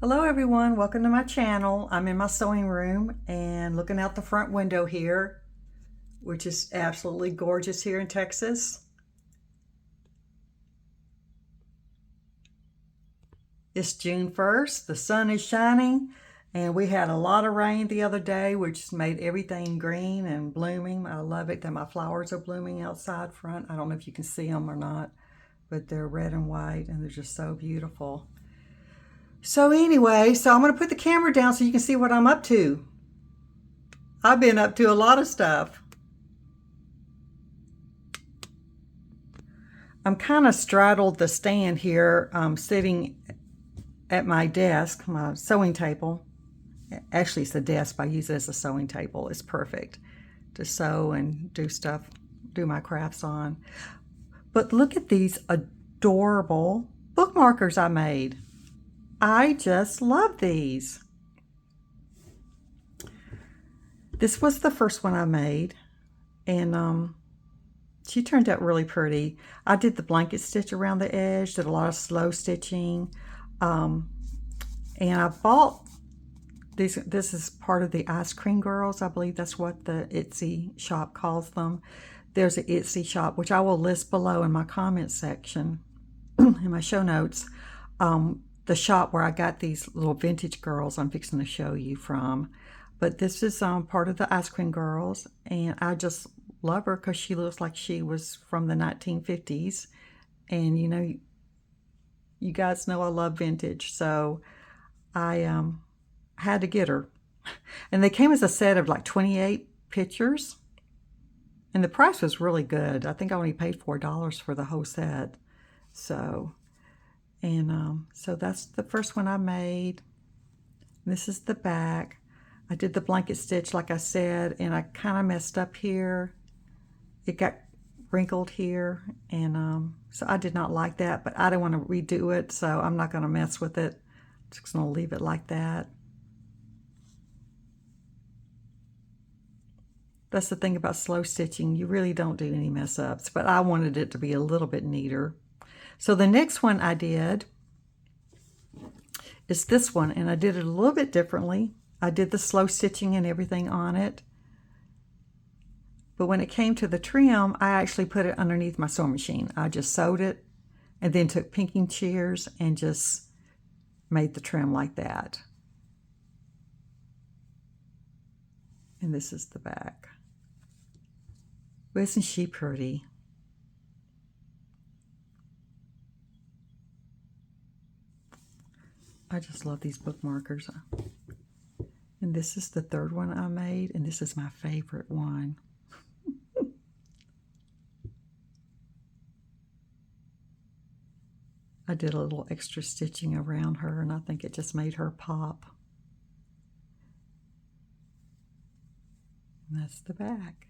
Hello everyone, welcome to my channel. I'm in my sewing room and looking out the front window here, which is absolutely gorgeous here in Texas. It's June 1st, the sun is shining, and we had a lot of rain the other day, which made everything green and blooming. I love it that my flowers are blooming outside front. I don't know if you can see them or not, but they're red and white and they're just so beautiful. So anyway, I'm going to put the camera down so you can see what I'm up to. I've been up to a lot of stuff. I'm kind of straddled the stand here, sitting at my desk, my sewing table. Actually, it's a desk, but I use it as a sewing table. It's perfect to sew and do stuff, do my crafts on. But look at these adorable bookmarkers I made. I just love these. This was the first one I made, and she turned out really pretty. I did the blanket stitch around the edge, did a lot of slow stitching, and I bought these. This is part of the Ice Cream Girls. I believe that's what the Etsy shop calls them. There's an Etsy shop, which I will list below in my comment section, in my show notes. The shop where I got these little vintage girls I'm fixing to show you from. But this is part of the Ice Cream Girls, and I just love her because she looks like she was from the 1950s. And you know, you guys know I love vintage, so I had to get her. And they came as a set of like 28 pictures, and the price was really good. I think I only paid $4 for the whole set. So that's the first one I made. This is the back. I did the blanket stitch like I said, and I kind of messed up here. It got wrinkled here, and so I did not like that, but I didn't want to redo it, so I'm not going to mess with it. I'm just going to leave it like that. That's the thing about slow stitching. You really don't do any mess ups, but I wanted it to be a little bit neater. So the next one I did is this one, and I did it a little bit differently. I did the slow stitching and everything on it. But when it came to the trim, I actually put it underneath my sewing machine. I just sewed it and then took pinking shears and just made the trim like that. And this is the back. Well, isn't she pretty? I just love these bookmarkers. And this is the third one I made, and this is my favorite one. I did a little extra stitching around her, and I think it just made her pop. And that's the back.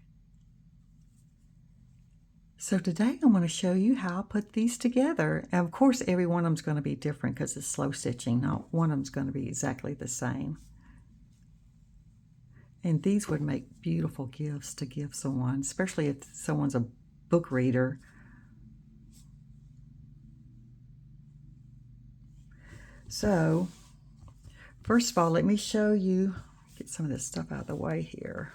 So today I'm going to show you how I put these together. And of course, every one of them is going to be different because it's slow stitching. Not one of them is going to be exactly the same. And these would make beautiful gifts to give someone, especially if someone's a book reader. So, first of all, let me show you, get some of this stuff out of the way here.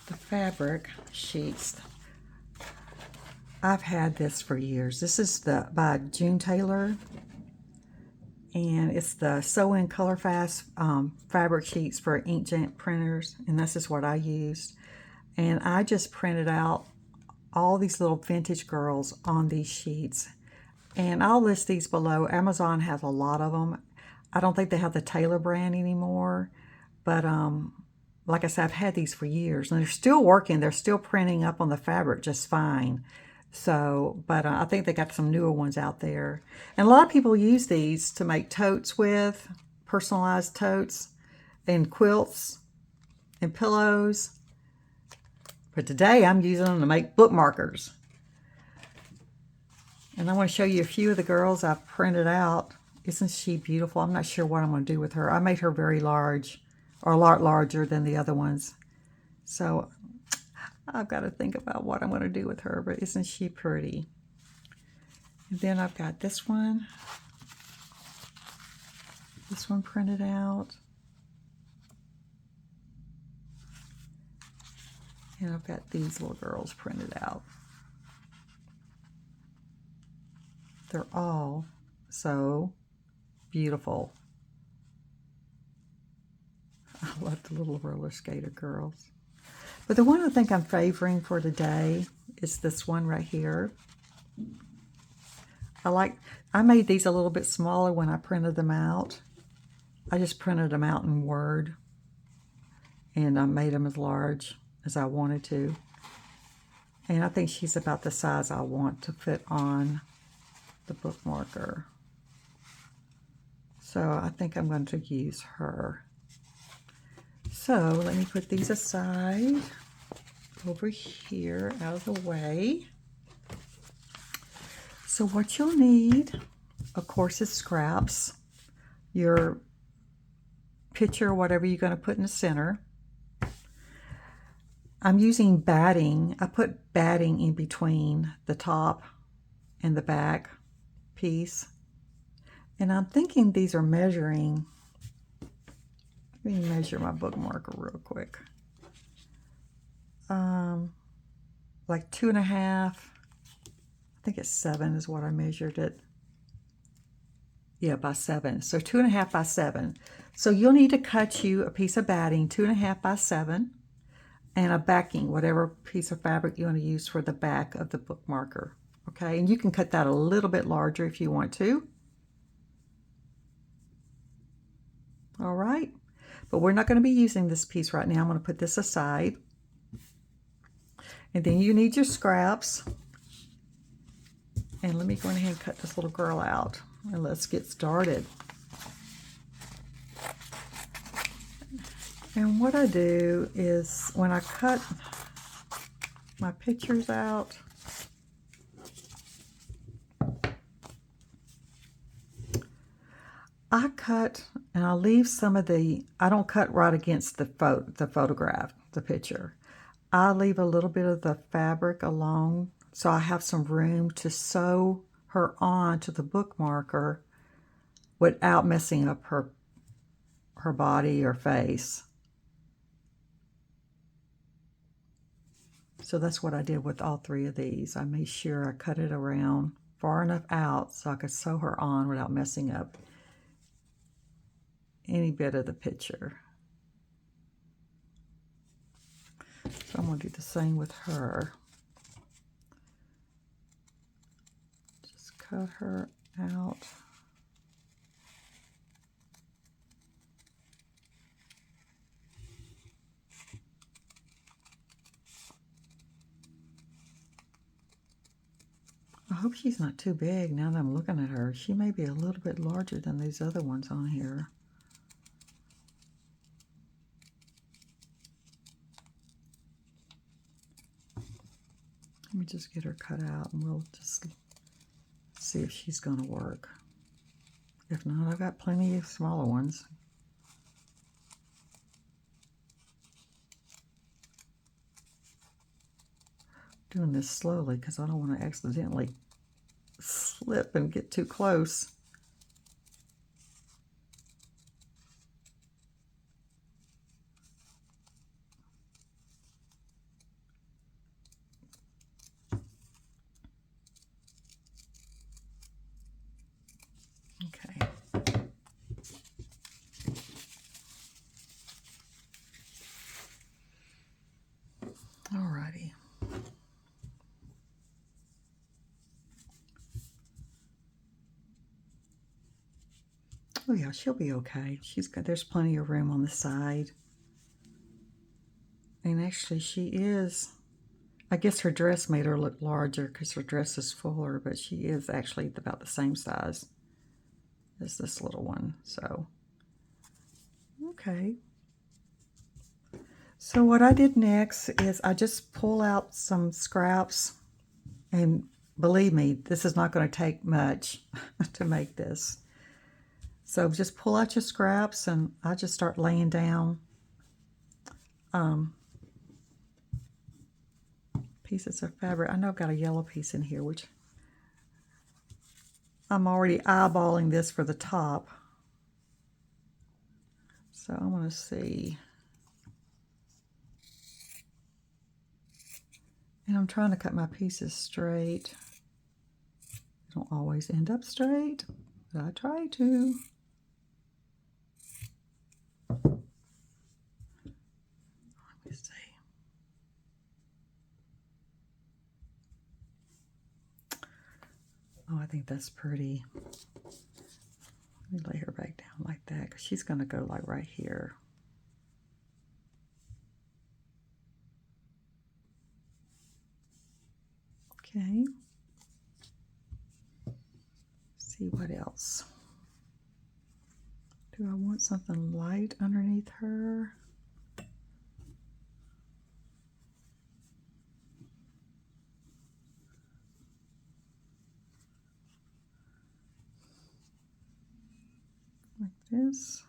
The fabric sheets. I've had this for years. This is by June Taylor, and it's the Sew In Color Fast fabric sheets for inkjet printers, and this is what I used. And I just printed out all these little vintage girls on these sheets, and I'll list these below. Amazon has a lot of them. I don't think they have the Taylor brand anymore, but like I said, I've had these for years, and they're still working. They're still printing up on the fabric just fine. So, but I think they got some newer ones out there. And a lot of people use these to make totes with, personalized totes, and quilts, and pillows. But today I'm using them to make bookmarkers. And I want to show you a few of the girls I've printed out. Isn't she beautiful? I'm not sure what I'm going to do with her. I made her very large, or a lot larger than the other ones. So I've got to think about what I'm going to do with her, but isn't she pretty? And then I've got this one printed out. And I've got these little girls printed out. They're all so beautiful. I love the little roller skater girls. But the one I think I'm favoring for today is this one right here. I made these a little bit smaller when I printed them out. I just printed them out in Word, and I made them as large as I wanted to. And I think she's about the size I want to fit on the bookmarker. So I think I'm going to use her. So let me put these aside over here out of the way. So what you'll need, of course, is scraps, your picture, whatever you're going to put in the center. I'm using batting. I put batting in between the top and the back piece. And I'm thinking these are measuring. Let me measure my bookmarker real quick. Like 2.5. I think it's 7 is what I measured it. Yeah, by 7. So 2.5 by 7. So you'll need to cut you a piece of batting, 2.5 by 7, and a backing, whatever piece of fabric you want to use for the back of the bookmarker. Okay, and you can cut that a little bit larger if you want to. All right, but we're not going to be using this piece right now. I'm going to put this aside. And then you need your scraps. And let me go ahead and cut this little girl out. And let's get started. And what I do is when I cut my pictures out, I cut and I leave some of the, I don't cut right against the photograph, the picture. I leave a little bit of the fabric alone so I have some room to sew her on to the bookmarker without messing up her body or face. So that's what I did with all 3 of these. I made sure I cut it around far enough out so I could sew her on without messing up any bit of the picture. So I'm going to do the same with her. Just cut her out. I hope she's not too big now that I'm looking at her. She may be a little bit larger than these other ones on here. Let me just get her cut out and we'll just see if she's going to work. If not, I've got plenty of smaller ones. Doing this slowly because I don't want to accidentally slip and get too close. Okay. Alrighty. Oh yeah, she'll be okay. There's plenty of room on the side. And actually she is, I guess her dress made her look larger because her dress is fuller, but she is actually about the same size as this little one. So, okay. So what I did next is I just pull out some scraps, and believe me, this is not going to take much to make this. So just pull out your scraps and I just start laying down pieces of fabric. I know I've got a yellow piece in here, which I'm already eyeballing this for the top. So I want to see. And I'm trying to cut my pieces straight. They don't always end up straight, but I try to. Let me see. Oh, I think that's pretty. Let me lay her back down like that because she's going to go like right here. Okay. See what else. Do I want something light underneath her? Like this.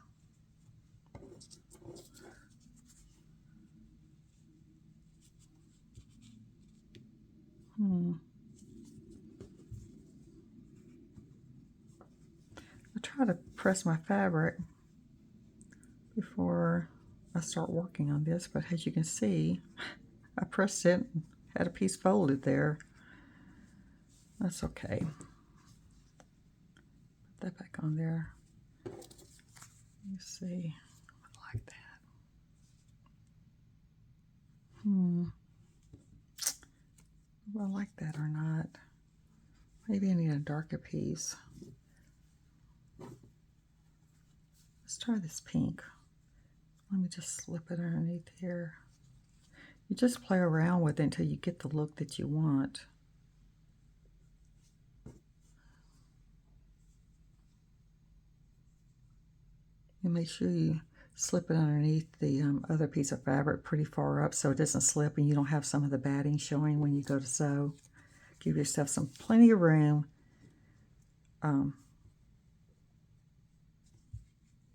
I try to press my fabric before I start working on this, but as you can see, I pressed it and had a piece folded there. That's okay. Put that back on there. Let me see. I like that. Do I like that or not? Maybe I need a darker piece. Let's try this pink. Let me just slip it underneath here. You just play around with it until you get the look that you want. And make sure you slip it underneath the other piece of fabric pretty far up so it doesn't slip and you don't have some of the batting showing when you go to sew. Give yourself plenty of room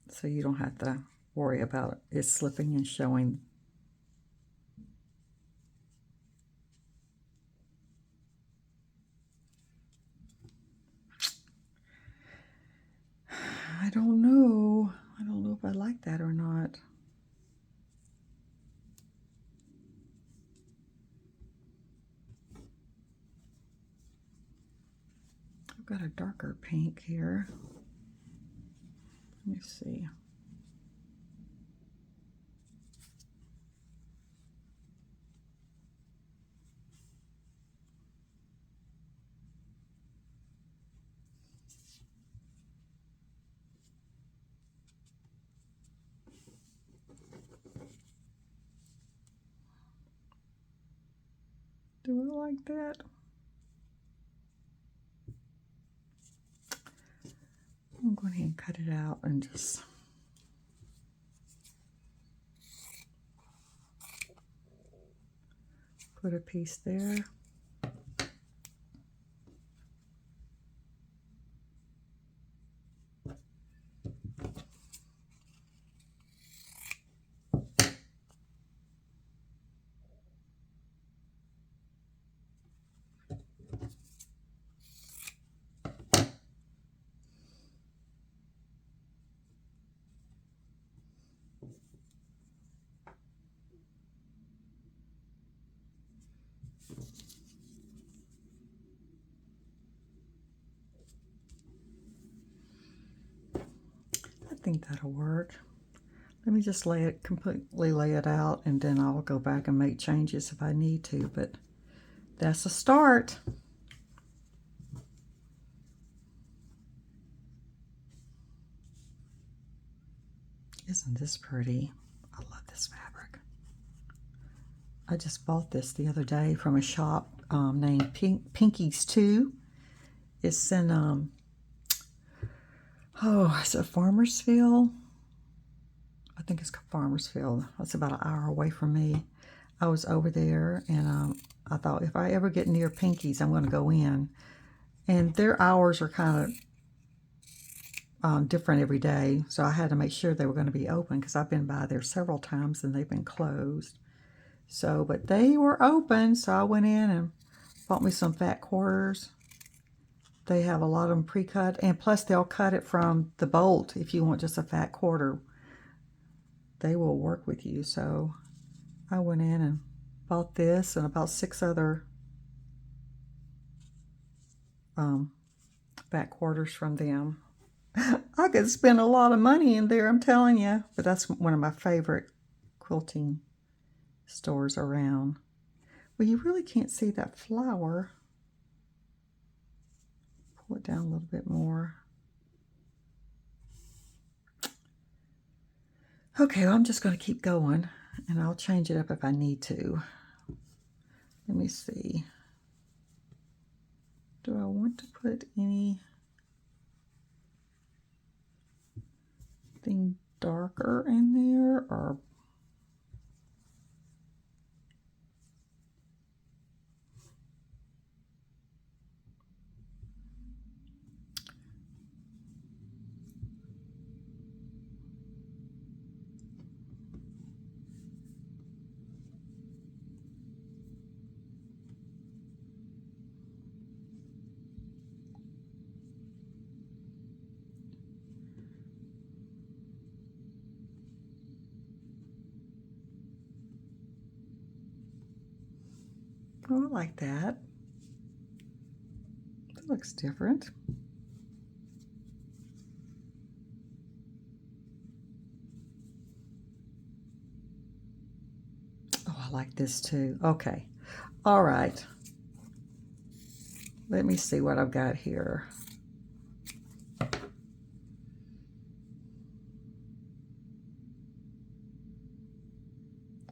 so you don't have to worry about it slipping and showing. I don't know. I don't know if I like that or not. I've got a darker pink here. Let me see. Do I like that? I'm going ahead and cut it out and just put a piece there. I think that'll work. Let me just completely lay it out, and then I'll go back and make changes if I need to, but that's a start. Isn't this pretty? I love this fabric. I just bought this the other day from a shop named Pinky's 2. It's in, it's a Farmersville. I think it's Farmersville. That's about an hour away from me. I was over there, and I thought if I ever get near Pinky's, I'm going to go in. And their hours are kind of different every day, so I had to make sure they were going to be open because I've been by there several times and they've been closed. So, but they were open, so I went in and bought me some fat quarters. They have a lot of them pre-cut, and plus they'll cut it from the bolt if you want just a fat quarter. They will work with you. So I went in and bought this and about 6 other fat quarters from them. I could spend a lot of money in there, I'm telling you. But that's one of my favorite quilting stores around. Well, you really can't see that flower. Pull it down a little bit more. Okay, well, I'm just going to keep going, and I'll change it up if I need to. Let me see. Do I want to put anything darker in there, or oh, I like that. That looks different. Oh, I like this too. Okay. All right. Let me see what I've got here.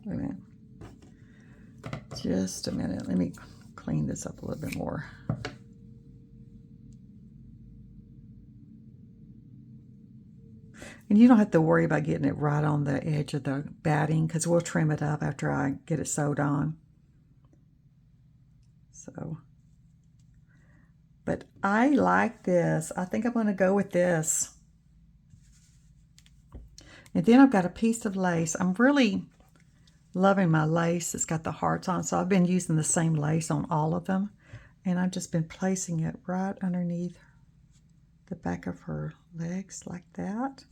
Wait a minute. Just a minute. Let me clean this up a little bit more. And you don't have to worry about getting it right on the edge of the batting, because we'll trim it up after I get it sewed on. So, but I like this. I think I'm going to go with this. And then I've got a piece of lace. I'm really loving my lace. It's got the hearts on, so I've been using the same lace on all of them. And I've just been placing it right underneath the back of her legs like that.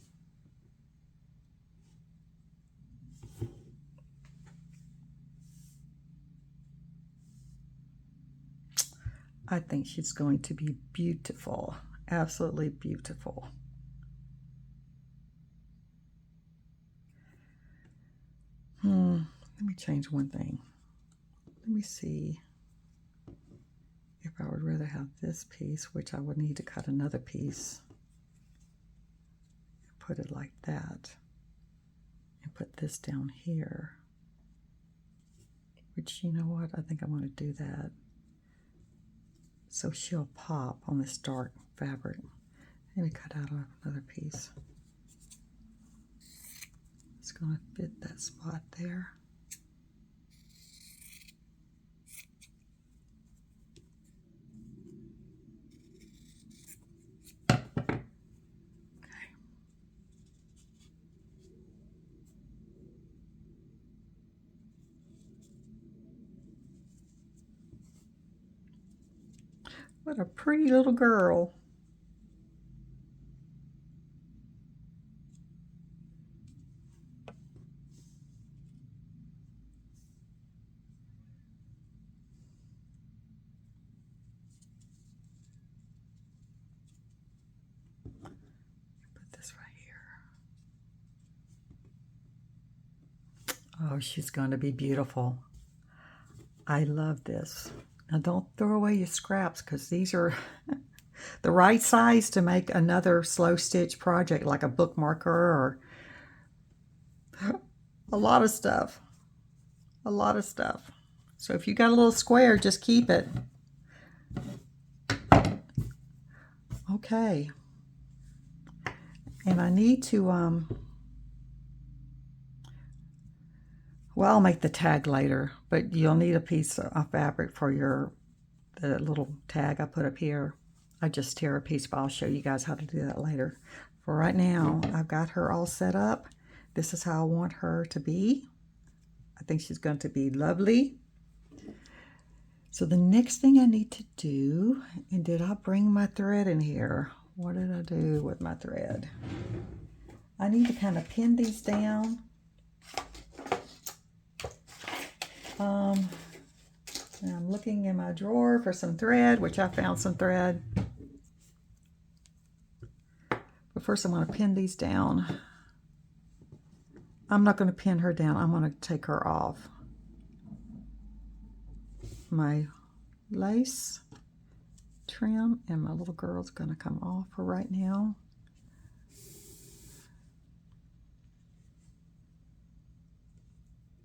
I think she's going to be beautiful. Absolutely beautiful. Let me change one thing. Let me see if I would rather have this piece, which I would need to cut another piece, put it like that, and put this down here, which, you know what, I think I'm going to do that. So she'll pop on this dark fabric. Let me cut out another piece. It's going to fit that spot there. What a pretty little girl. Put this right here. Oh, she's going to be beautiful. I love this. Now don't throw away your scraps, because these are the right size to make another slow stitch project, like a bookmarker or a lot of stuff. A lot of stuff. So if you got a little square, just keep it. Okay. And I need to, well, I'll make the tag later, but you'll need a piece of fabric for the little tag I put up here. I just tear a piece, but I'll show you guys how to do that later. For right now, I've got her all set up. This is how I want her to be. I think she's going to be lovely. So the next thing I need to do, and did I bring my thread in here? What did I do with my thread? I need to kind of pin these down. I'm looking in my drawer for some thread, which I found some thread. But first I'm going to pin these down. I'm not going to pin her down. I'm going to take her off. My lace trim and my little girl's going to come off for right now.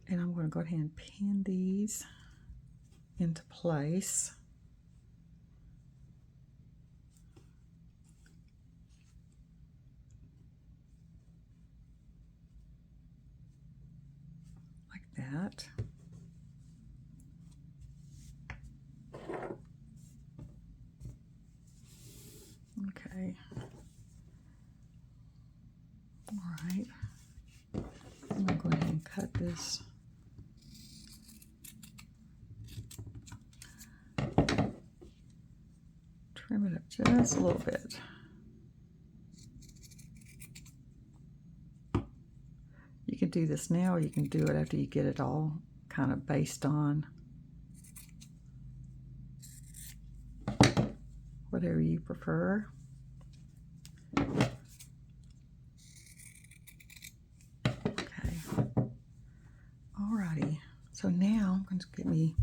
And I'm going to go ahead and pin these into place. Like that. Okay. All right. I'm going to go ahead and cut this. Trim it up just a little bit. You can do this now, or you can do it after you get it all kind of based on. Whatever you prefer. Okay. Alrighty. So now I'm going to get me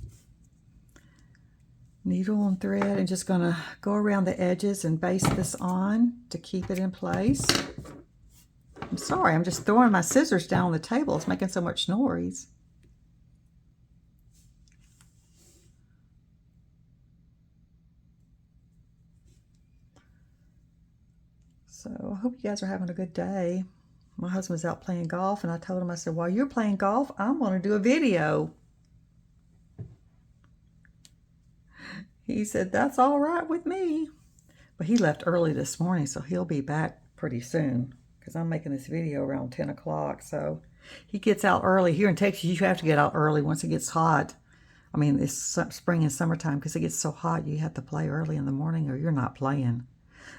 needle and thread and just going to go around the edges and baste this on to keep it in place. I'm sorry, I'm just throwing my scissors down on the table. It's making so much noise. So I hope you guys are having a good day. My husband's out playing golf, and I told him, I said, while you're playing golf, I'm going to do a video. He said, that's all right with me. But he left early this morning, so he'll be back pretty soon because I'm making this video around 10 o'clock. So he gets out early. Here in Texas, you have to get out early once it gets hot. I mean, it's spring and summertime because it gets so hot, you have to play early in the morning or you're not playing.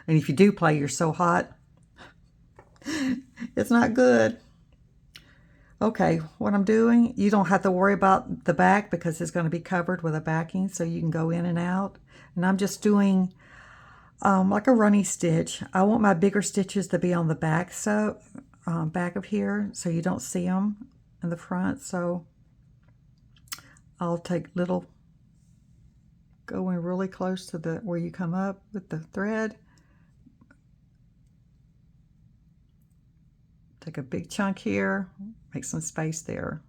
And if you do play, you're so hot, it's not good. Okay, what I'm doing, you don't have to worry about the back because it's going to be covered with a backing so you can go in and out. And I'm just doing like a running stitch. I want my bigger stitches to be on the back, so back of here, so you don't see them in the front. So I'll take little, going really close to the where you come up with the thread. Take a big chunk here, make some space there.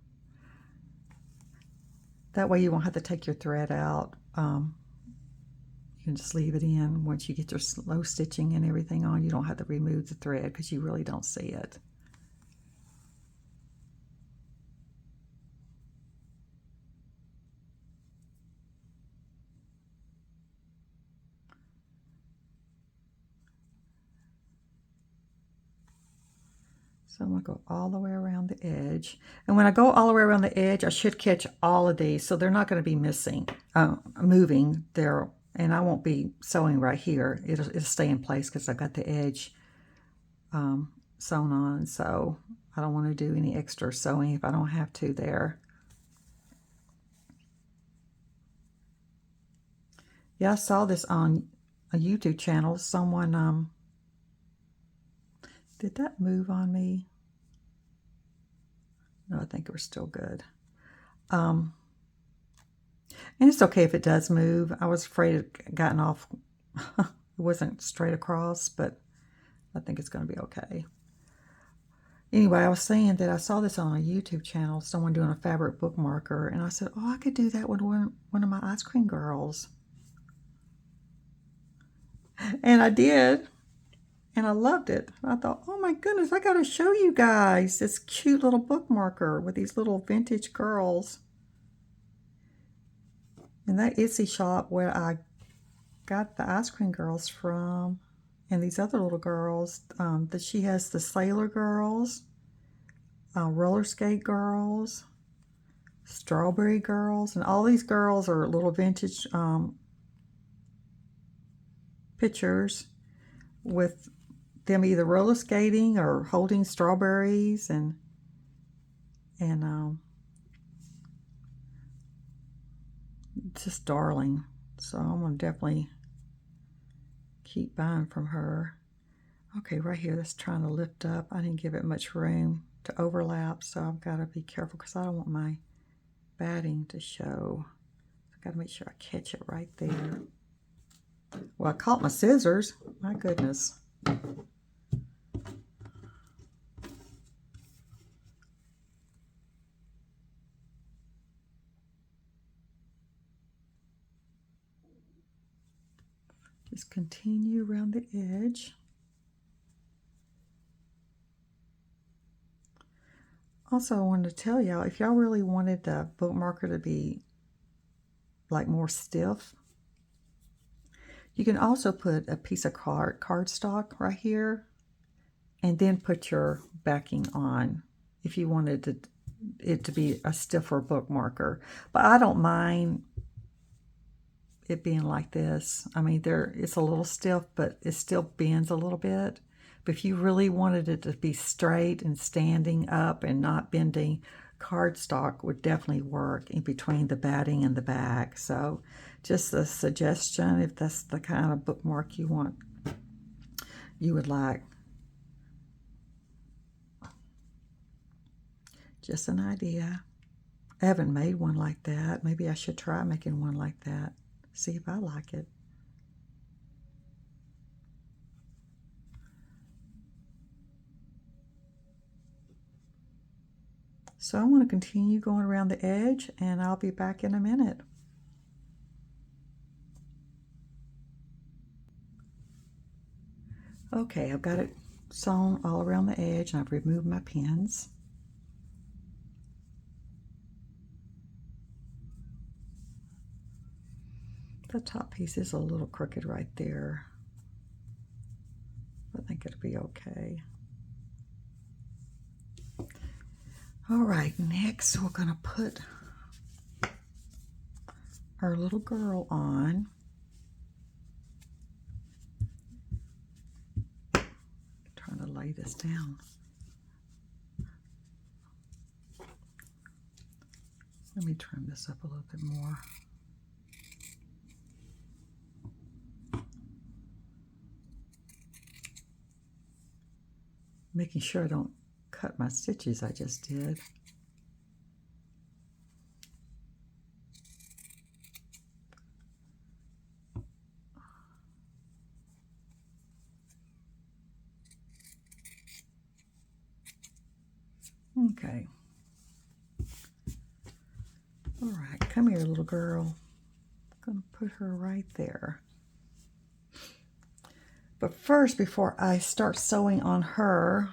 That way you won't have to take your thread out. You can just leave it in. Once you get your slow stitching and everything on, you don't have to remove the thread because you really don't see it. So I'm going to go all the way around the edge. And when I go all the way around the edge, I should catch all of these. So they're not going to be moving there. And I won't be sewing right here. It'll stay in place because I got the edge sewn on. So I don't want to do any extra sewing if I don't have to there. Yeah, I saw this on a YouTube channel. Someone, did that move on me? No, I think we're still good. And it's okay if it does move. I was afraid it gotten off. It wasn't straight across, but I think it's going to be okay. Anyway, I was saying that I saw this on a YouTube channel, someone doing a fabric bookmarker, and I said, oh, I could do that with one of my ice cream girls. And I did, and I loved it. I thought, oh my goodness, I got to show you guys this cute little bookmarker with these little vintage girls. And that Etsy shop where I got the ice cream girls from, and these other little girls, that she has the sailor girls, roller skate girls, strawberry girls, and all these girls are little vintage pictures with them either roller skating or holding strawberries, and just darling. So I'm gonna definitely keep buying from her. Okay, right here, that's trying to lift up. I didn't give it much room to overlap, so I've got to be careful because I don't want my batting to show. I've got to make sure I catch it right there. Well, I caught my scissors. My goodness. Just continue around the edge. Also, I wanted to tell y'all, if y'all really wanted the bookmarker to be like more stiff, you can also put a piece of cardstock right here and then put your backing on if you wanted it to be a stiffer bookmarker. But I don't mind it being like this. I mean, it's a little stiff, but it still bends a little bit. But if you really wanted it to be straight and standing up and not bending, cardstock would definitely work in between the batting and the back. So just a suggestion if that's the kind of bookmark you would like. Just an idea. I haven't made one like that. Maybe I should try making one like that. See if I like it. So I want to continue going around the edge, and I'll be back in a minute. Okay, I've got it sewn all around the edge, and I've removed my pins. The top piece is a little crooked right there. I think it'll be okay. All right, next we're going to put our little girl on. I'm trying to lay this down. Let me trim this up a little bit more. Making sure I don't cut my stitches I just did. Okay. All right, come here, little girl. I'm going to put her right there. But first, before I start sewing on her,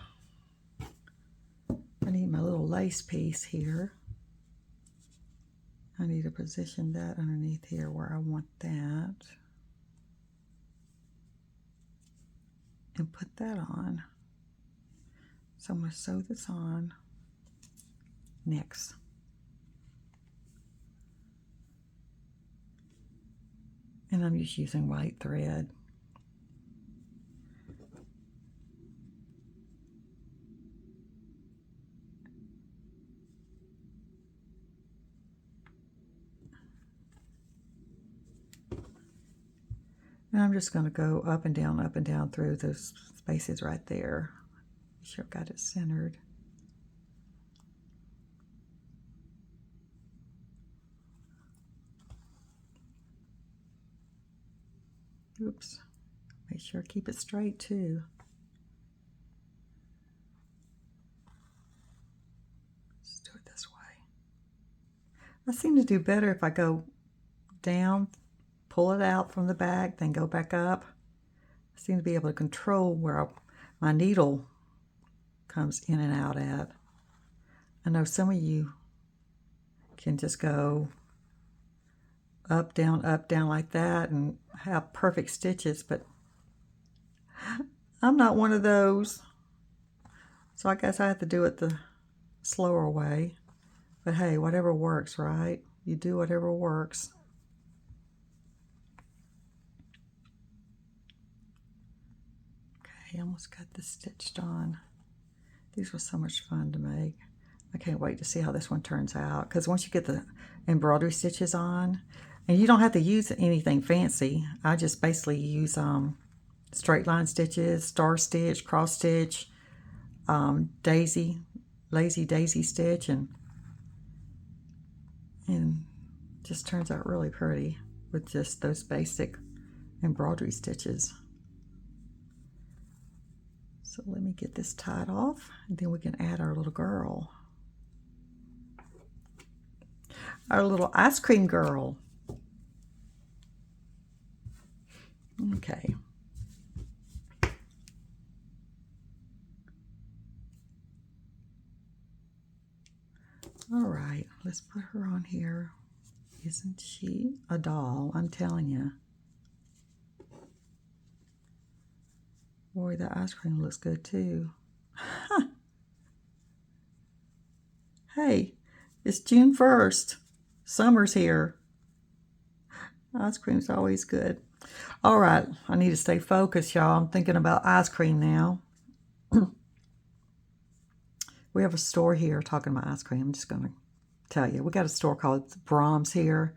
I need my little lace piece here. I need to position that underneath here where I want that. And put that on. So I'm going to sew this on next. And I'm just using white thread. And I'm just going to go up and down through those spaces right there. Make sure I've got it centered. Oops. Make sure I keep it straight too. Let's do it this way. I seem to do better if I go down, pull it out from the back, then go back up. I seem to be able to control where my needle comes in and out at. I know some of you can just go up, down like that and have perfect stitches, but I'm not one of those. So I guess I have to do it the slower way. But hey, whatever works, right? You do whatever works. Okay, I almost got this stitched on. These were so much fun to make. I can't wait to see how this one turns out, because once you get the embroidery stitches on, and you don't have to use anything fancy. I just basically use straight line stitches, star stitch, cross stitch, daisy, lazy daisy stitch, and just turns out really pretty with just those basic embroidery stitches. So let me get this tied off, and then we can add our little girl. Our little ice cream girl. Okay. All right, let's put her on here. Isn't she a doll? I'm telling you. Boy, that ice cream looks good too. Hey, it's June 1st. Summer's here. Ice cream's always good. All right, I need to stay focused, y'all. I'm thinking about ice cream now. We have a store here talking about ice cream. I'm just going to tell you. We got a store called Brahms here.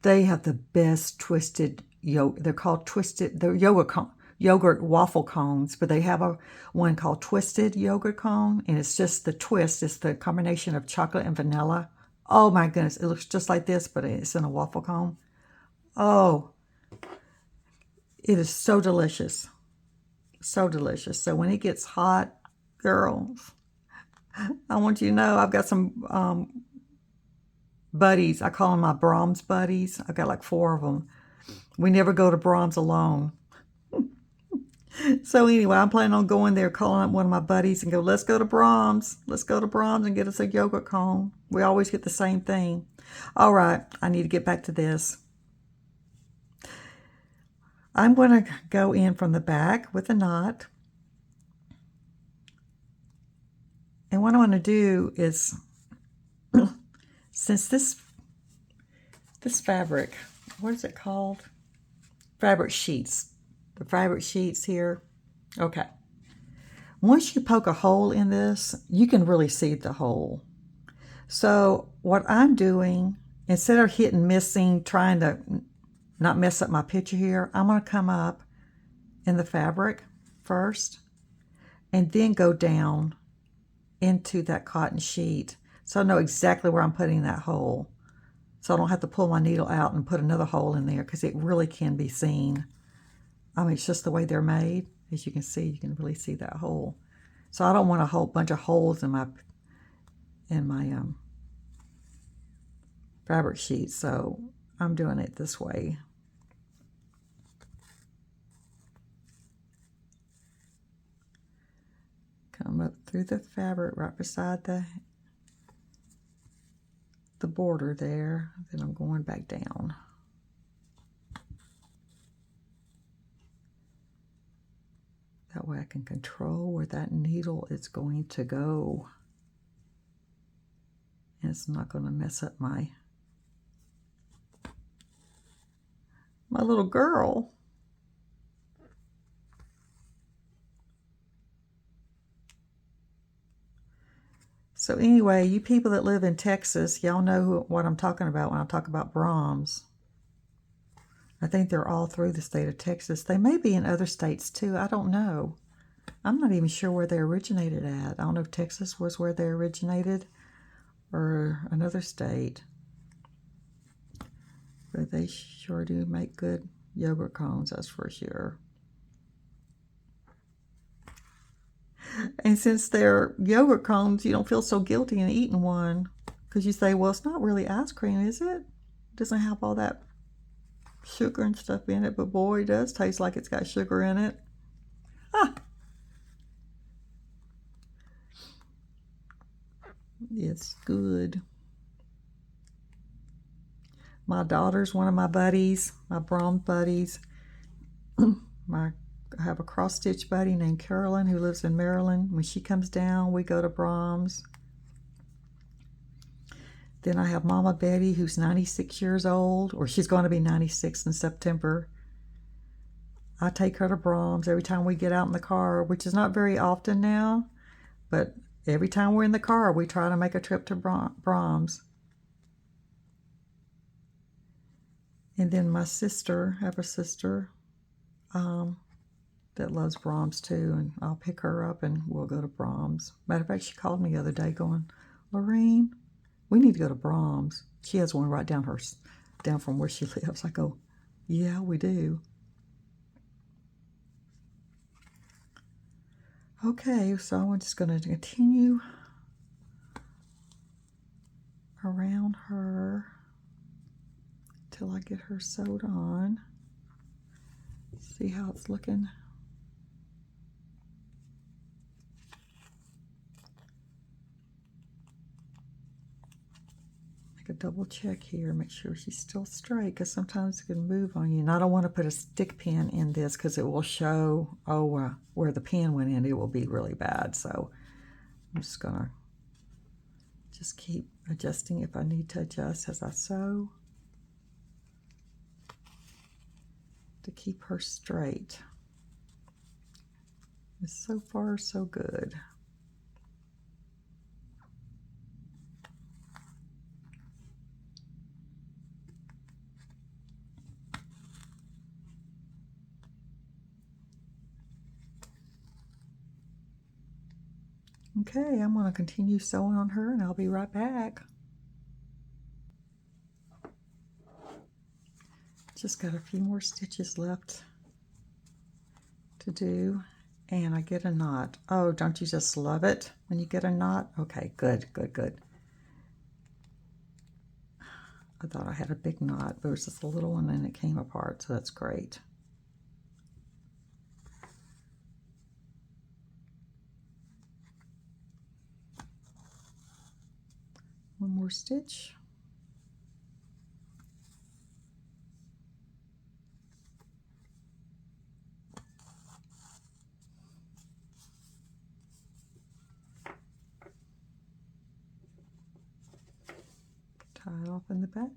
They have the best twisted yogurt. They're called twisted. They're yogurt waffle cones, but they have one called twisted yogurt cone, and it's just the twist. It's the combination of chocolate and vanilla. Oh my goodness, it looks just like this, but it's in a waffle cone. Oh, it is so delicious. So delicious. So when it gets hot, girls, I want you to know I've got some buddies. I call them my Brahms buddies. I've got like 4 of them. We never go to Brahms alone. So anyway, I'm planning on going there, calling up one of my buddies and go, let's go to Brahms. Let's go to Brahms and get us a yogurt cone. We always get the same thing. All right, I need to get back to this. I'm going to go in from the back with a knot. And what I want to do is, since this fabric, what is it called? Fabric sheets. The fabric sheets here. Okay. Once you poke a hole in this, you can really see the hole. So what I'm doing, instead of hitting missing, trying to not mess up my picture here, I'm going to come up in the fabric first and then go down into that cotton sheet. So I know exactly where I'm putting that hole. So I don't have to pull my needle out and put another hole in there, because it really can be seen. I mean, it's just the way they're made. As you can see, you can really see that hole. So I don't want a whole bunch of holes in my fabric sheet. So I'm doing it this way. Come up through the fabric right beside the border there. Then I'm going back down. That way I can control where that needle is going to go. And it's not going to mess up my little girl. So anyway, you people that live in Texas, y'all know what I'm talking about when I talk about Brahms. I think they're all through the state of Texas. They may be in other states too. I don't know. I'm not even sure where they originated at. I don't know if Texas was where they originated or another state. But they sure do make good yogurt cones, that's for sure. And since they're yogurt cones, you don't feel so guilty in eating one, because you say, well, it's not really ice cream, is it? It doesn't have all that sugar and stuff in it, but boy, it does taste like it's got sugar in it. Ah. It's good. My daughter's one of my buddies, my Brahms buddies. I have a cross-stitch buddy named Carolyn who lives in Maryland. When she comes down, we go to Brahms. Then I have Mama Betty, who's 96 years old, or she's going to be 96 in September. I take her to Brahms every time we get out in the car, which is not very often now, but every time we're in the car, we try to make a trip to Brahms. And then my sister, I have a sister that loves Brahms too, and I'll pick her up and we'll go to Brahms. Matter of fact, she called me the other day going, Lorraine, we need to go to Brahms. She has one right down from where she lives. I go, yeah, we do. Okay, so I'm just going to continue around her till I get her sewed on. See how it's looking. Make a double check here, make sure she's still straight, because sometimes it can move on you. And I don't want to put a stick pin in this because it will show, where the pin went in. It will be really bad. So I'm just gonna keep adjusting if I need to adjust as I sew to keep her straight. And so far, so good. Okay, I'm going to continue sewing on her and I'll be right back. Just got a few more stitches left to do and I get a knot. Oh, don't you just love it when you get a knot? Okay, good, good, good. I thought I had a big knot, but it was just a little one and it came apart, so that's great. One more stitch. Tie it off in the back.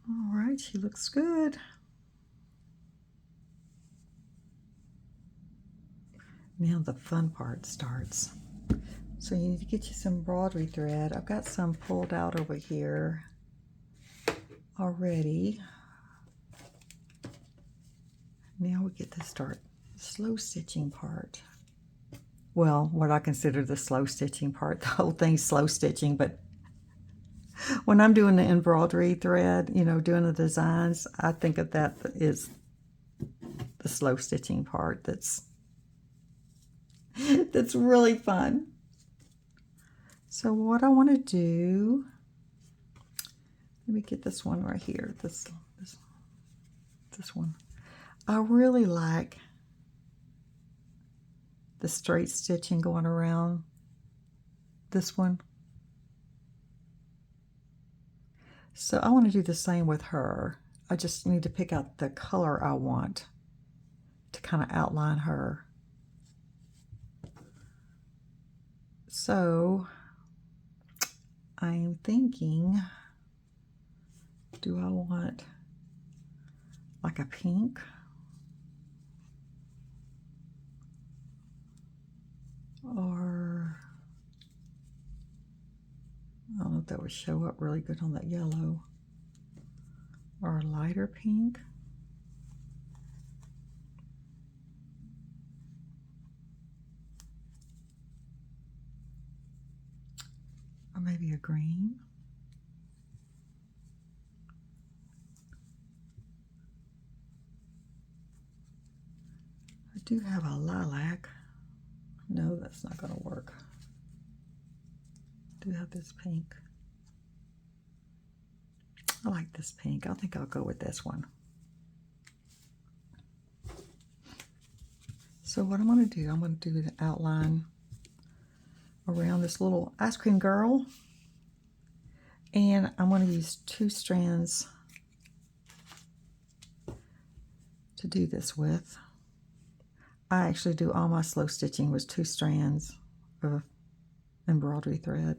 All right, she looks good. Now the fun part starts. So you need to get you some embroidery thread. I've got some pulled out over here already. Now we get to start the slow stitching part. Well, what I consider the slow stitching part. The whole thing's slow stitching, but when I'm doing the embroidery thread, you know, doing the designs, I think of that is the slow stitching part. That's really fun. So what I want to do, let me get this one right here. This one. I really like the straight stitching going around this one. So I want to do the same with her. I just need to pick out the color I want to kind of outline her. So I'm thinking, do I want like a pink? Or I don't know if that would show up really good on that yellow. Or a lighter pink. Or maybe a green. I do have a lilac. No, that's not going to work. I do have this pink. I like this pink. I think I'll go with this one. So what I'm going to do, I'm going to do the outline around this little ice cream girl. And I'm going to use 2 strands to do this with. I actually do all my slow stitching with 2 strands of embroidery thread.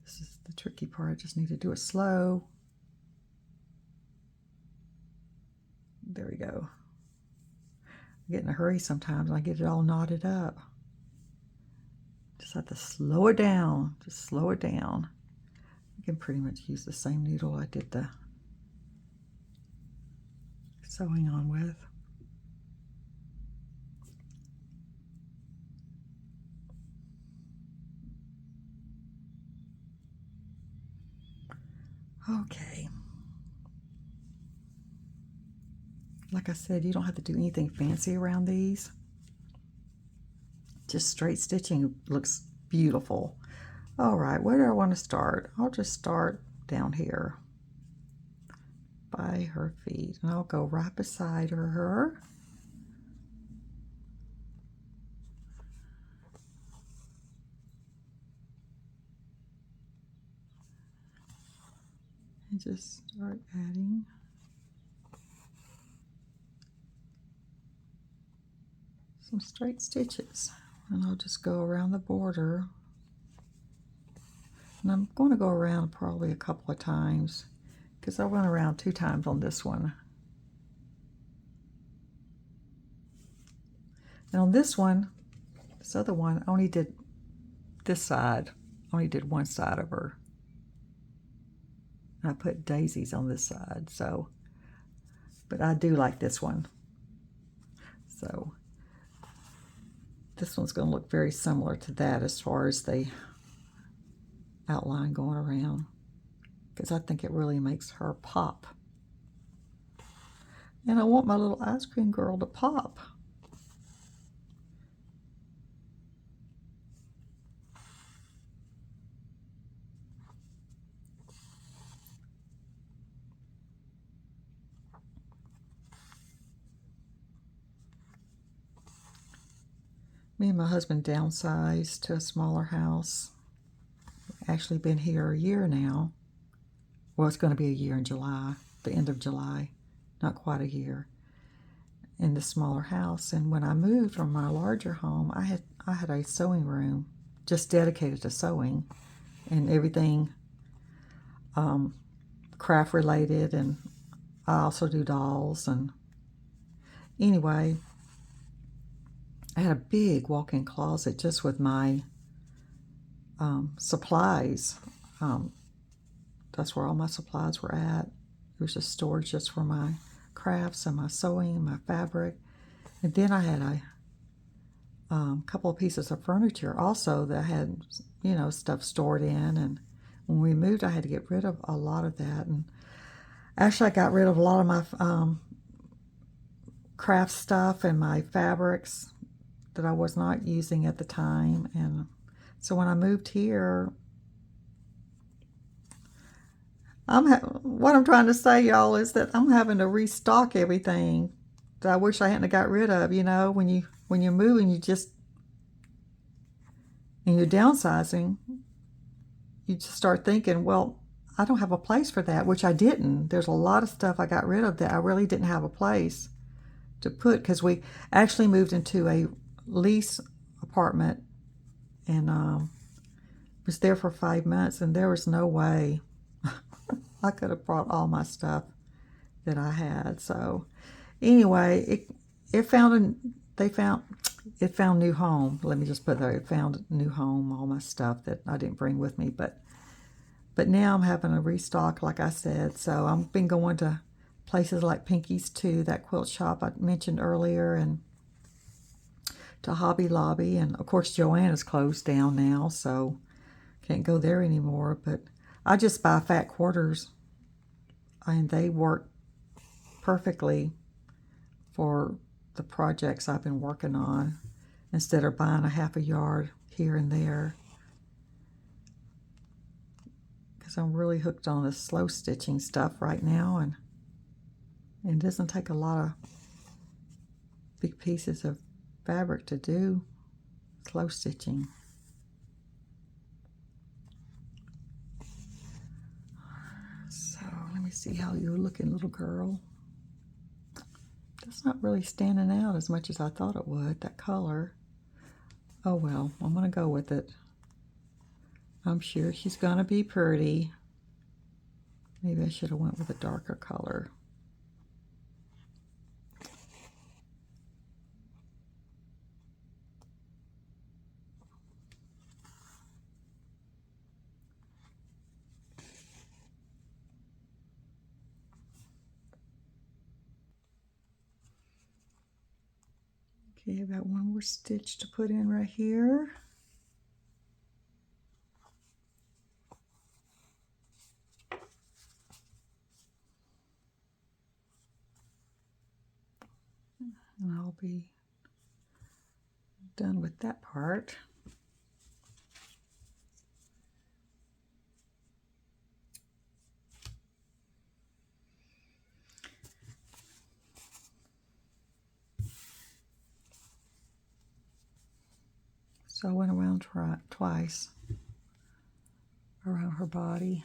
This is the tricky part. I just need to do it slow. There we go. I get in a hurry sometimes and I get it all knotted up. Just have to slow it down. Just slow it down. I can pretty much use the same needle I did the sewing on with. Okay. Like I said, you don't have to do anything fancy around these. Just straight stitching looks beautiful. All right, where do I want to start? I'll just start down here by her feet, and I'll go right beside her. And just start adding some straight stitches, and I'll just go around the border, and I'm going to go around probably a couple of times because I went around 2 times on this one. And on this one, this other one, I only did this side, only did one side of her. And I put daisies on this side, so, but I do like this one. So this one's going to look very similar to that as far as the outline going around, because I think it really makes her pop. And I want my little ice cream girl to pop. Me and my husband downsized to a smaller house. Actually been here a year now. Well, it's going to be a year in July, the end of July, not quite a year, in the smaller house. And when I moved from my larger home, I had a sewing room just dedicated to sewing and everything craft related, and I also do dolls. And anyway, I had a big walk-in closet just with my supplies. That's where all my supplies were at. It was just storage just for my crafts and my sewing and my fabric. And then I had a couple of pieces of furniture also that I had, you know, stuff stored in. And when we moved, I had to get rid of a lot of that. And actually, I got rid of a lot of my craft stuff and my fabrics that I was not using at the time. And so when I moved here, what I'm trying to say, y'all, is that I'm having to restock everything that I wish I hadn't got rid of. You know, when you're moving, and you're downsizing, you just start thinking, well, I don't have a place for that, which I didn't. There's a lot of stuff I got rid of that I really didn't have a place to put, because we actually moved into a lease apartment and was there for 5 months, and there was no way I could have brought all my stuff that I had. So anyway, it found new home. Let me just put there, it found a new home, all my stuff that I didn't bring with me. But now I'm having a restock, like I said. So I've been going to places like Pinky's too, that quilt shop I mentioned earlier, and to Hobby Lobby. And of course, Joanna's closed down now, so can't go there anymore. But I just buy fat quarters, and they work perfectly for the projects I've been working on, instead of buying a half a yard here and there. because I'm really hooked on the slow stitching stuff right now, and it doesn't take a lot of big pieces of fabric to do slow stitching. So let me see how you're looking, little girl. That's not really standing out as much as I thought it would, that color. Oh well, I'm gonna go with it. I'm sure she's gonna be pretty. Maybe I should have went with a darker color. Okay, I've got one more stitch to put in right here. And I'll be done with that part. So I went around twice around her body.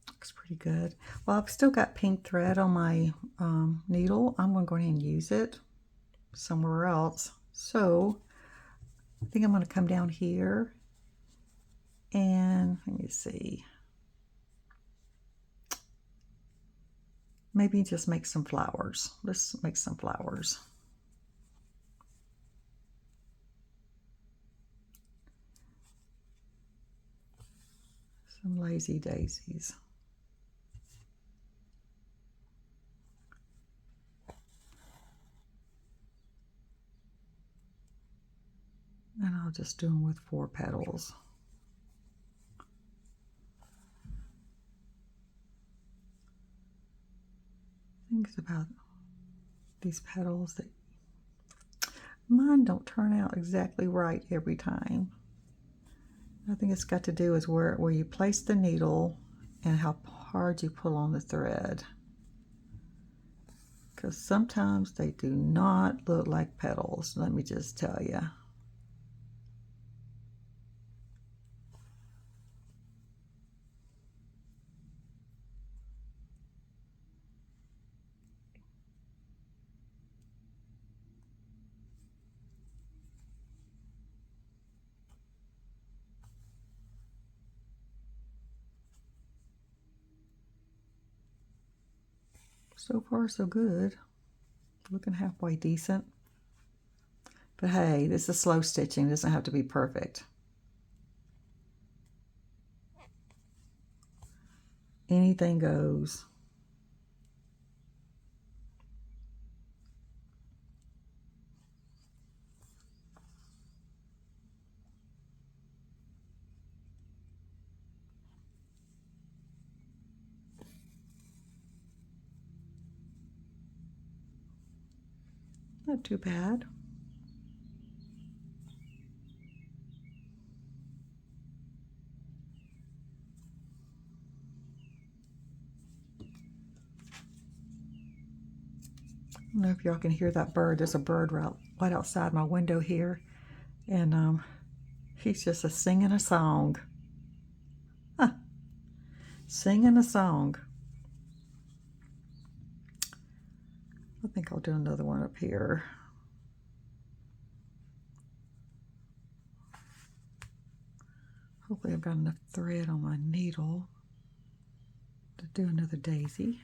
Looks pretty good. Well, I've still got pink thread on my needle. I'm going to go ahead and use it somewhere else. So I think I'm going to come down here and let me see. Maybe just make some flowers. Let's make some flowers. Some lazy daisies. And I'll just do them with 4 petals. Things about these petals that mine don't turn out exactly right every time. I think it's got to do with where you place the needle and how hard you pull on the thread. Because sometimes they do not look like petals, let me just tell you. So far, so good. Looking halfway decent. But hey, this is slow stitching. It doesn't have to be perfect. Anything goes. Not too bad. I don't know if y'all can hear that bird. There's a bird right outside my window here. And he's just singing a song. Huh. Singing a song. I think I'll do another one up here. Hopefully I've got enough thread on my needle to do another daisy.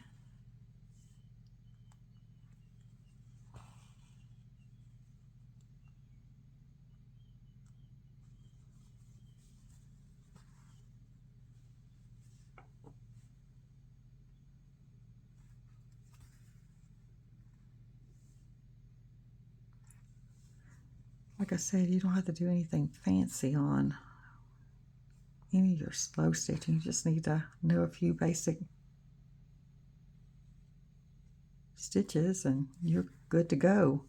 Like I said, you don't have to do anything fancy on any of your slow stitching. You just need to know a few basic stitches and you're good to go.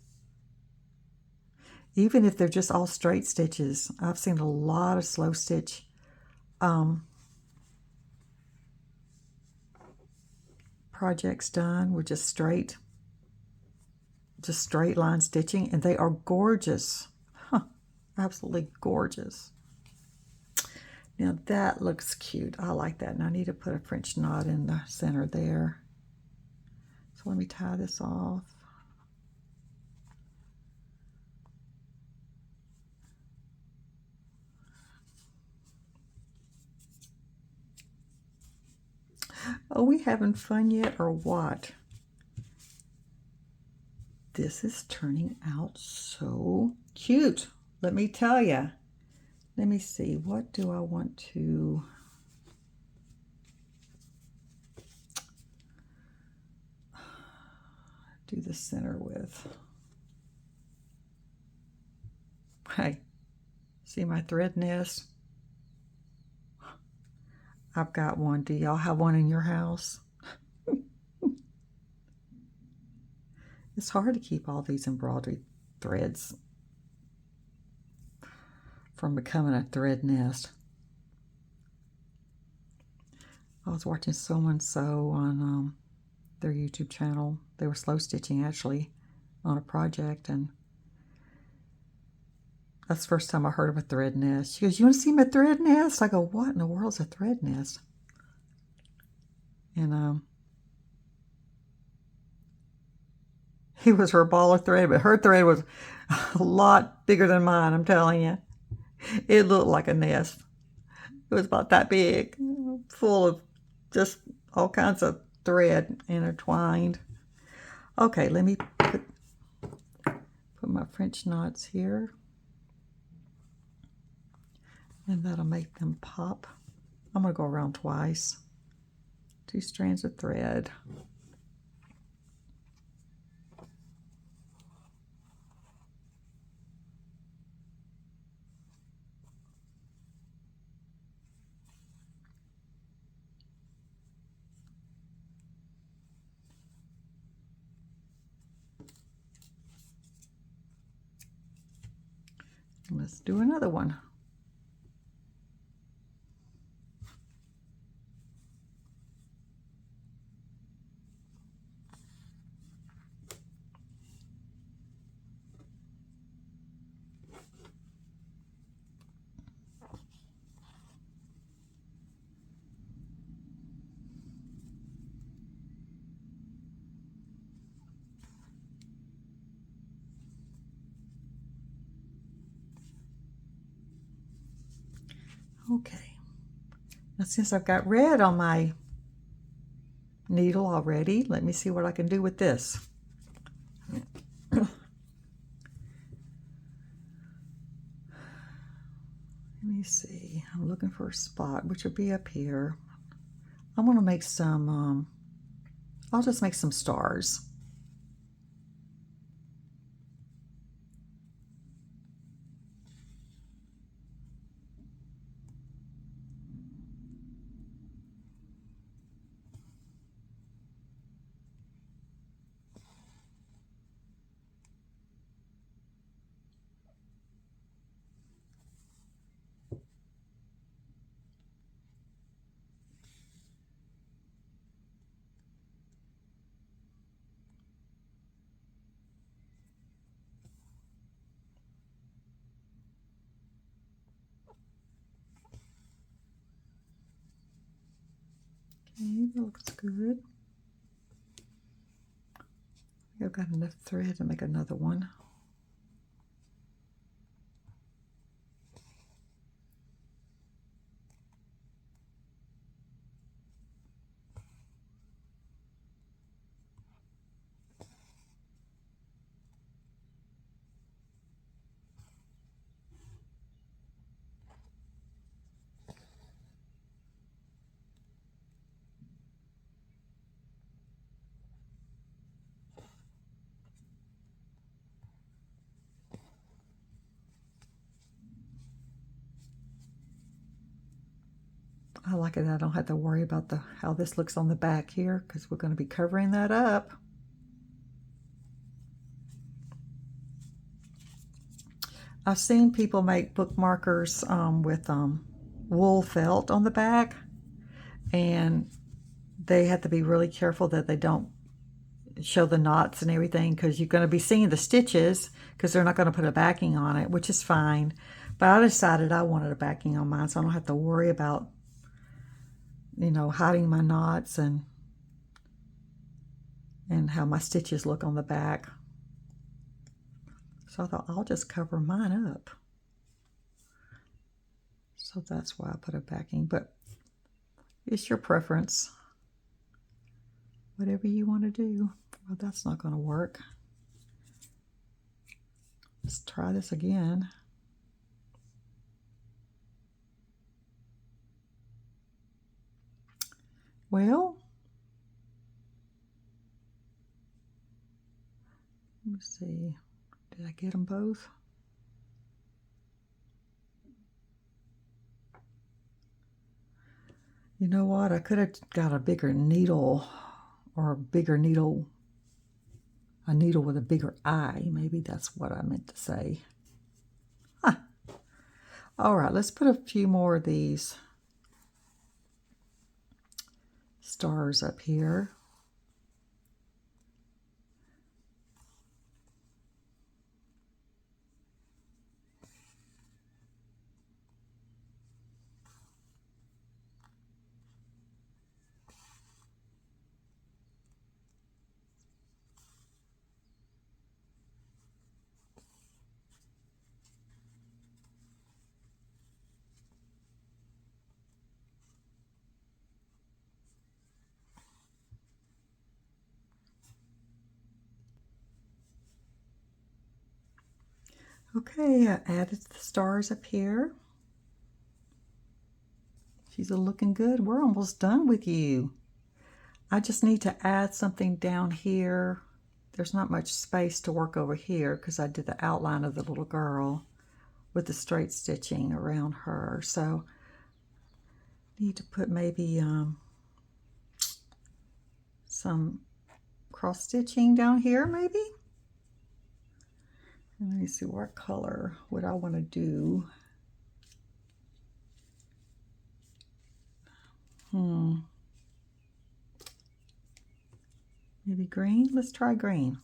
even if they're just all straight stitches. I've seen a lot of slow stitch projects done with just straight line stitching, and they are gorgeous. Absolutely gorgeous. Now that looks cute. I like that. And I need to put a French knot in the center there. So let me tie this off. Are we having fun yet or what? This is turning out so cute. Let me tell you. Let me see. What do I want to... do the center with? Hey, see my thread nest? I've got one. Do y'all have one in your house? It's hard to keep all these embroidery threads from becoming a thread nest. I was watching someone sew on their YouTube channel. They were slow stitching actually on a project, and that's the first time I heard of a thread nest. She goes, "You want to see my thread nest?" I go, "What in the world is a thread nest?" And it was her ball of thread, but her thread was a lot bigger than mine, I'm telling you. It looked like a nest. It was about that big, full of just all kinds of thread intertwined. Okay, let me put my French knots here. And that'll make them pop. I'm going to go around twice. 2 strands of thread. Let's do another one. Okay, now since I've got red on my needle already, let me see what I can do with this. Let me see, I'm looking for a spot, which will be up here. I'm going to make some, I'll just make some stars. Okay, that looks good. I've got enough thread to make another one. I like it. I don't have to worry about how this looks on the back here, because we're going to be covering that up. I've seen people make bookmarkers with wool felt on the back, and they have to be really careful that they don't show the knots and everything, because you're going to be seeing the stitches because they're not going to put a backing on it, which is fine. But I decided I wanted a backing on mine so I don't have to worry about, you know, hiding my knots and how my stitches look on the back. So I thought I'll just cover mine up. So that's why I put a backing, but it's your preference. Whatever you want to do. Well, that's not going to work. Let's try this again. Well, let's see. Did I get them both? You know what? I could have got a bigger needle, or a bigger needle, a needle with a bigger eye. Maybe that's what I meant to say. Huh. All right, let's put a few more of these stars up here. Okay, I added the stars up here. She's looking good. We're almost done with you. I just need to add something down here. There's not much space to work over here because I did the outline of the little girl with the straight stitching around her. So need to put maybe some cross stitching down here maybe. And let me see what color would I want to do. Maybe green? Let's try green.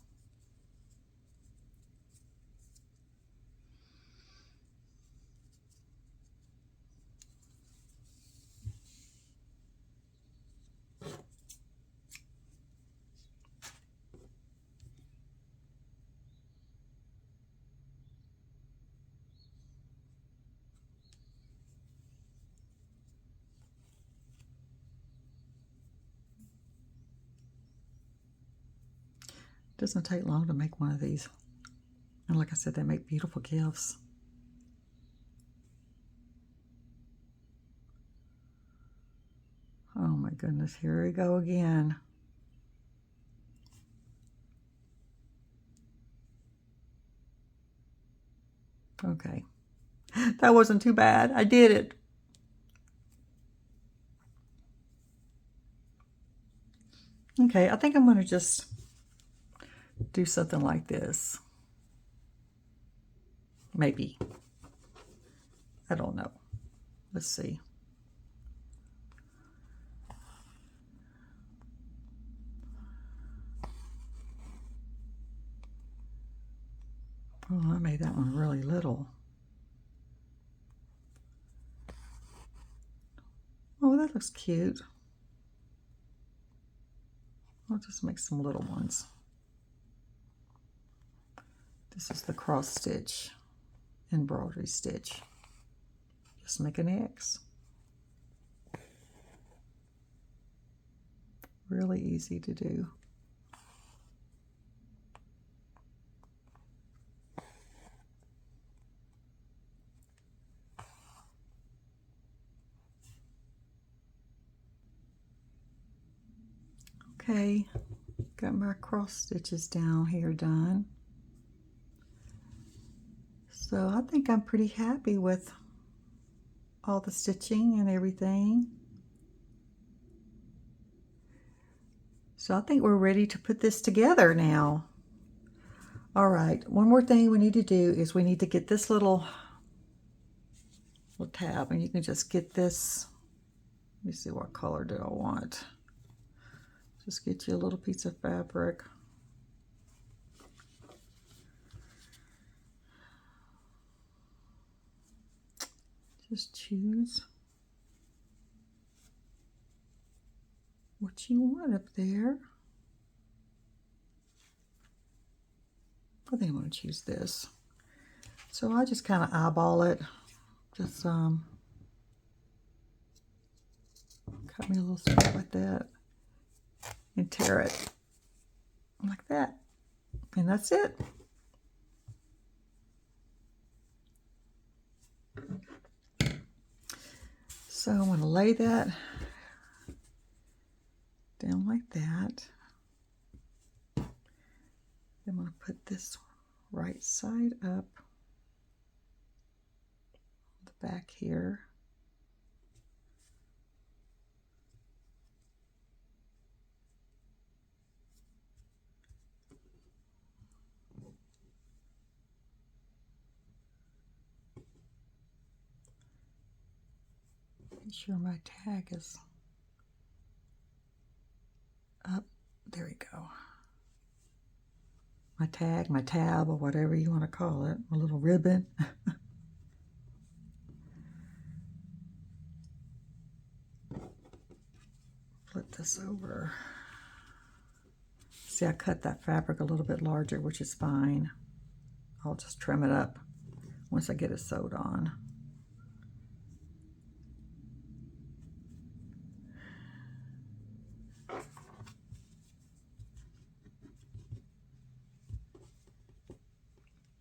Doesn't take long to make one of these. And like I said, they make beautiful gifts. Oh my goodness, here we go again. Okay, that wasn't too bad. I did it. Okay, I think I'm going to just do something like this. Maybe. I don't know. Let's see. Oh, I made that one really little. Oh, that looks cute. I'll just make some little ones. This is the cross stitch embroidery stitch. Just make an X. Really easy to do. Okay, got my cross stitches down here done. So I think I'm pretty happy with all the stitching and everything. So I think we're ready to put this together now. All right, one more thing we need to do is we need to get this little tab, and you can just get this. Let me see, what color do I want? Just get you a little piece of fabric. Just choose what you want up there. I think I'm going to choose this. So I just kind of eyeball it. Just cut me a little strip like that and tear it like that. And that's it. So I'm going to lay that down like that. I'm going to put this right side up the back here. Make sure my tag is up. There we go. My tag, my tab, or whatever you want to call it, a little ribbon. Flip this over. See, I cut that fabric a little bit larger, which is fine. I'll just trim it up once I get it sewed on.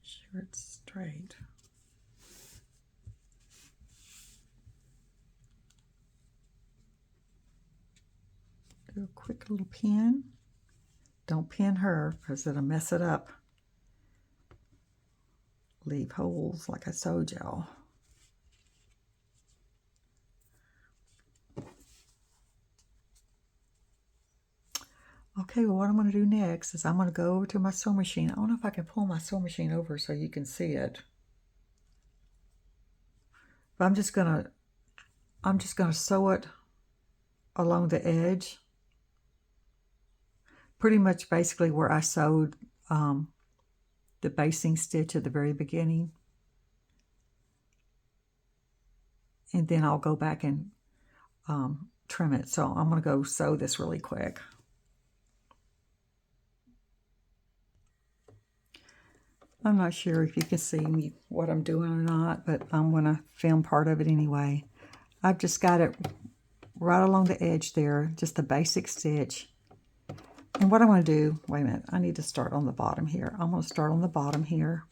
Sure it's straight. Do a quick little pin. Don't pin her because it'll mess it up. Leave holes like I showed y'all. Okay, well, what I'm going to do next is I'm going to go over to my sewing machine. I don't know if I can pull my sewing machine over so you can see it. But I'm just going to sew it along the edge. Pretty much basically where I sewed the basting stitch at the very beginning. And then I'll go back and trim it. So I'm going to go sew this really quick. I'm not sure if you can see me what I'm doing or not, but I'm going to film part of it anyway. I've just got it right along the edge there, just a basic stitch. And what I'm going to do, wait a minute, I need to start on the bottom here. I'm going to start on the bottom here.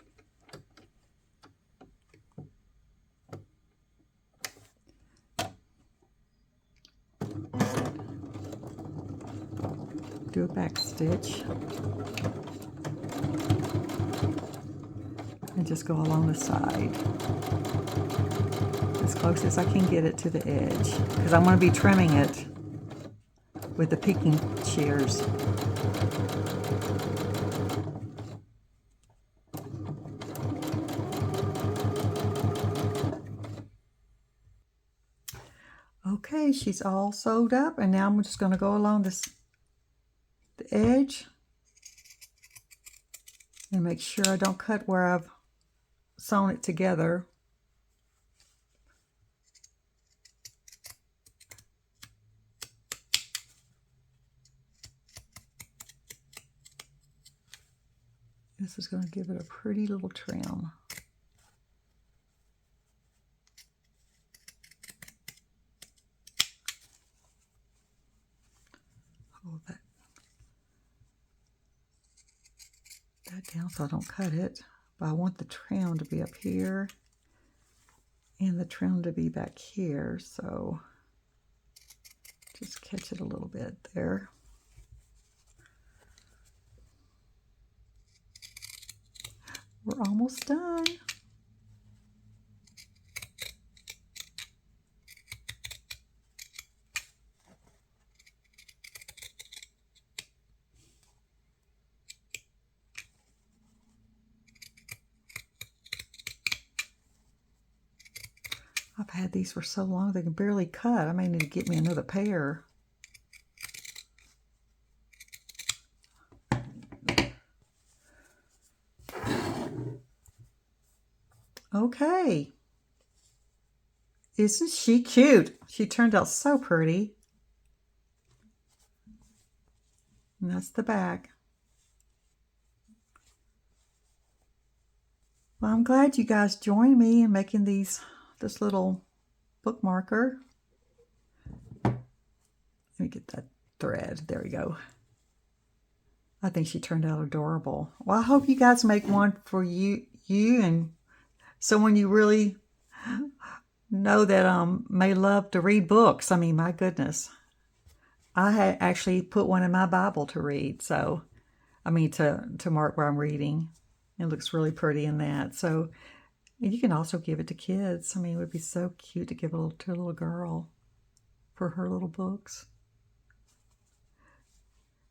Do a back stitch. And just go along the side as close as I can get it to the edge, because I'm going to be trimming it with the picking shears. Okay, she's all sewed up, and now I'm just going to go along the edge and make sure I don't cut where I've sewn it together. This is going to give it a pretty little trim. Hold that down so I don't cut it. But I want the trim to be up here and the trim to be back here, so just catch it a little bit there. We're almost done. I had these for so long they can barely cut. I may need to get me another pair. Okay. Isn't she cute? She turned out so pretty. And that's the back. Well, I'm glad you guys joined me in making this little bookmarker. Let me get that thread. There we go. I think she turned out adorable. Well, I hope you guys make one for you and someone you really know that may love to read books. I mean, my goodness. I had actually put one in my Bible to read, so I mean to mark where I'm reading. It looks really pretty in that. So and you can also give it to kids. I mean, it would be so cute to give it to a little girl for her little books.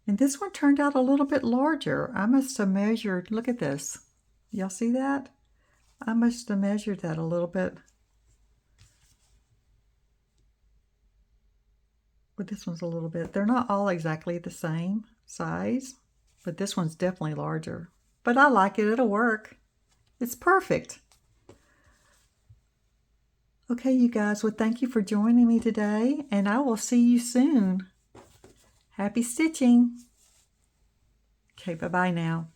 And this one turned out a little bit larger. I must have measured, look at this. Y'all see that? I must have measured that a little bit. But this one's a little bit, they're not all exactly the same size, but this one's definitely larger. But I like it, it'll work. It's perfect. Okay, you guys, well, thank you for joining me today, and I will see you soon. Happy stitching. Okay, bye-bye now.